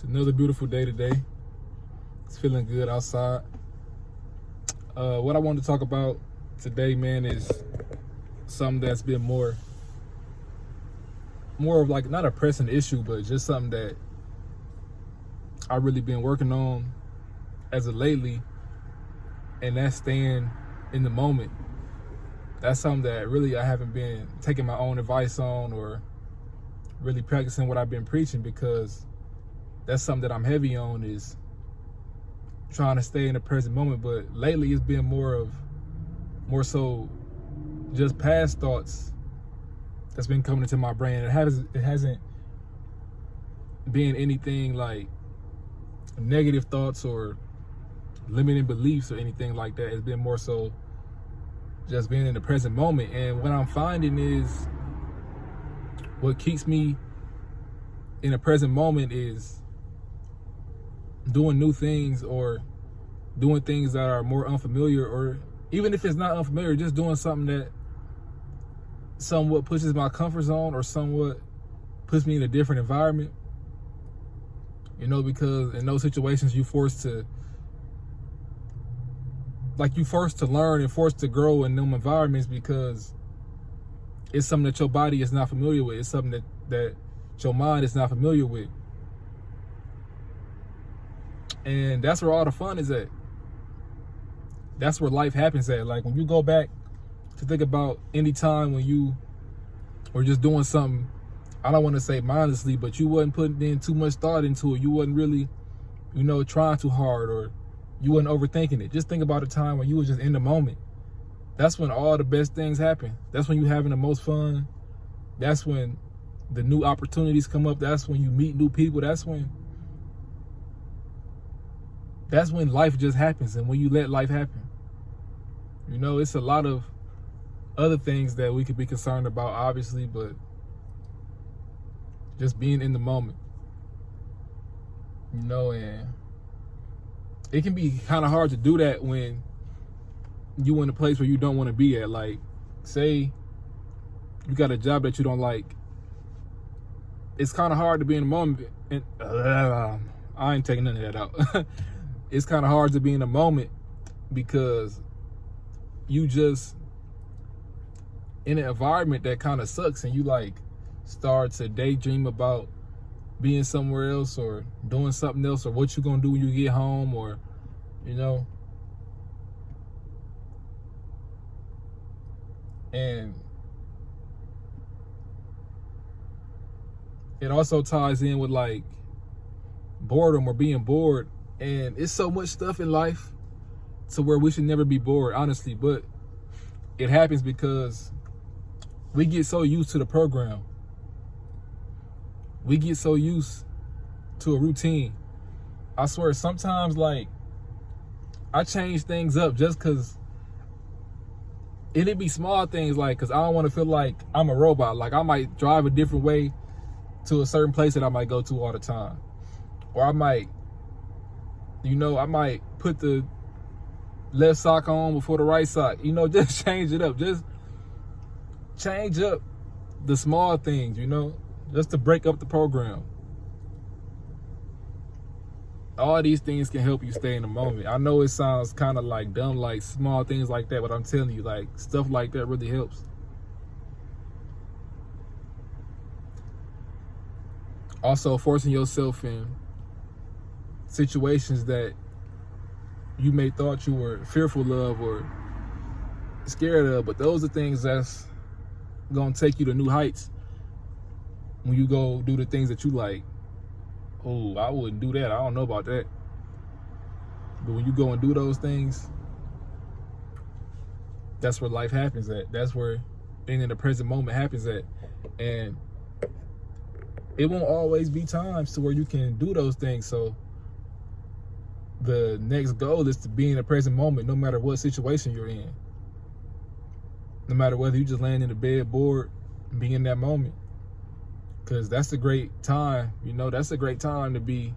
Another beautiful day today. It's feeling good outside. What I wanted to talk about today, man, is something that's been more of like not a pressing issue, but just something that I really been working on as of lately, and that's staying in the moment. That's something that really I haven't been taking my own advice on or really practicing what I've been preaching, because that's something that I'm heavy on, is trying to stay in the present moment. But lately it's been more so just past thoughts that's been coming into my brain. It hasn't been anything like negative thoughts or limiting beliefs or anything like that. It's been more so just being in the present moment. And what I'm finding is what keeps me in the present moment is doing new things, or doing things that are more unfamiliar, or even if it's not unfamiliar, just doing something that somewhat pushes my comfort zone or somewhat puts me in a different environment. You know, because in those situations you're forced to learn and forced to grow in them environments, because it's something that your body is not familiar with. It's something that your mind is not familiar with. And that's where all the fun is at. That's where life happens at. Like when you go back to think about any time when you were just doing something, I don't want to say mindlessly, but you wasn't putting in too much thought into it. You wasn't really, trying too hard, or you wasn't overthinking it. Just think about a time when you were just in the moment. That's when all the best things happen. That's when you're having the most fun. That's when the new opportunities come up. That's when you meet new people. That's when life just happens, and when you let life happen. It's a lot of other things that we could be concerned about, obviously, but just being in the moment. And it can be kind of hard to do that when you in a place where you don't want to be at. Like, say you got a job that you don't like. It's kind of hard to be in the moment. And I ain't taking none of that out. It's kind of hard to be in the moment because you just in an environment that kind of sucks, and you like start to daydream about being somewhere else or doing something else, or what you're gonna do when you get home, or and it also ties in with like boredom or being bored. And it's so much stuff in life to where we should never be bored, honestly. But it happens because we get so used to the program. We get so used to a routine. I swear, sometimes like I change things up just because it'd be small things, like because I don't want to feel like I'm a robot. Like I might drive a different way to a certain place that I might go to all the time. Or I might put the left sock on before the right sock. Just change it up. Just change up the small things, just to break up the program. All these things can help you stay in the moment. I know it sounds kind of like dumb, like small things like that, but I'm telling you, like stuff like that really helps. Also, forcing yourself in situations that you may thought you were fearful of or scared of, but those are things that's gonna take you to new heights when you go do the things that you like. Oh, I wouldn't do that. I don't know about that. But when you go and do those things, that's where life happens at. That's where being in the present moment happens at. And it won't always be times to where you can do those things. So the next goal is to be in the present moment, no matter what situation you're in. No matter whether you just laying in the bed bored, be in that moment. Because that's a great time, that's a great time to be.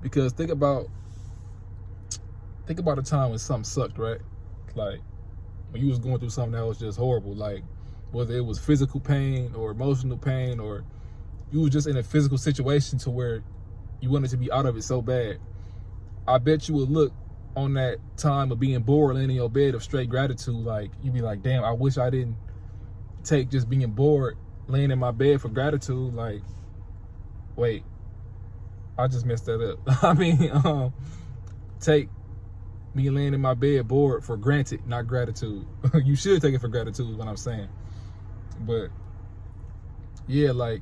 Because think about a time when something sucked, right? Like when you was going through something that was just horrible, like whether it was physical pain or emotional pain, or you was just in a physical situation to where You wanted to be out of it so bad. I bet you would look on that time of being bored laying in your bed of straight gratitude, like you'd be like, damn, I wish I didn't take just being bored laying in my bed for gratitude. Like, wait, I just messed that up. I mean, take me laying in my bed bored for granted, not gratitude. You should take it for gratitude is what I'm saying. But yeah, like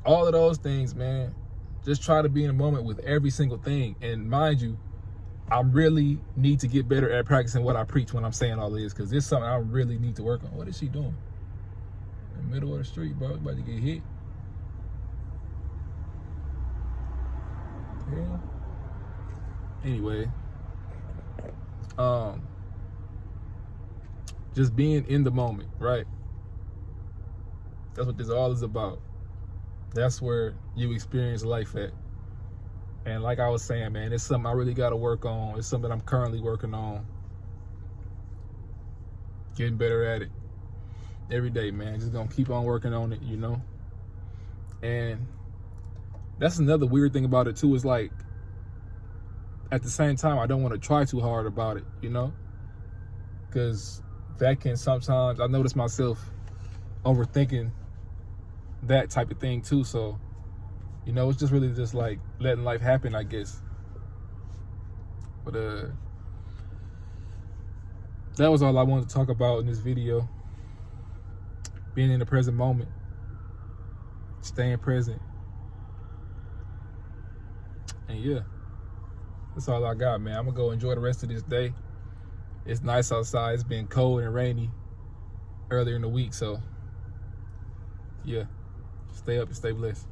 all of those things, man, just try to be in the moment with every single thing. And mind you, I really need to get better at practicing what I preach when I'm saying all this, because this is something I really need to work on. What is she doing? In the middle of the street, bro. About to get hit. Yeah. Anyway, just being in the moment, right? That's what this all is about. That's where you experience life at. And like I was saying, man, it's something I really got to work on. It's something I'm currently working on. Getting better at it every day, man. Just gonna keep on working on it, you know? And that's another weird thing about it too, is like, at the same time, I don't want to try too hard about it, you know? Because that can sometimes, I notice myself overthinking that type of thing too. So, you know, it's just really just like letting life happen, I guess. But that was all I wanted to talk about in this video. Being in the present moment. Staying present. And yeah, that's all I got, man. I'm gonna go enjoy the rest of this day. It's nice outside. It's been cold and rainy earlier in the week, so yeah, stay up and stay blessed.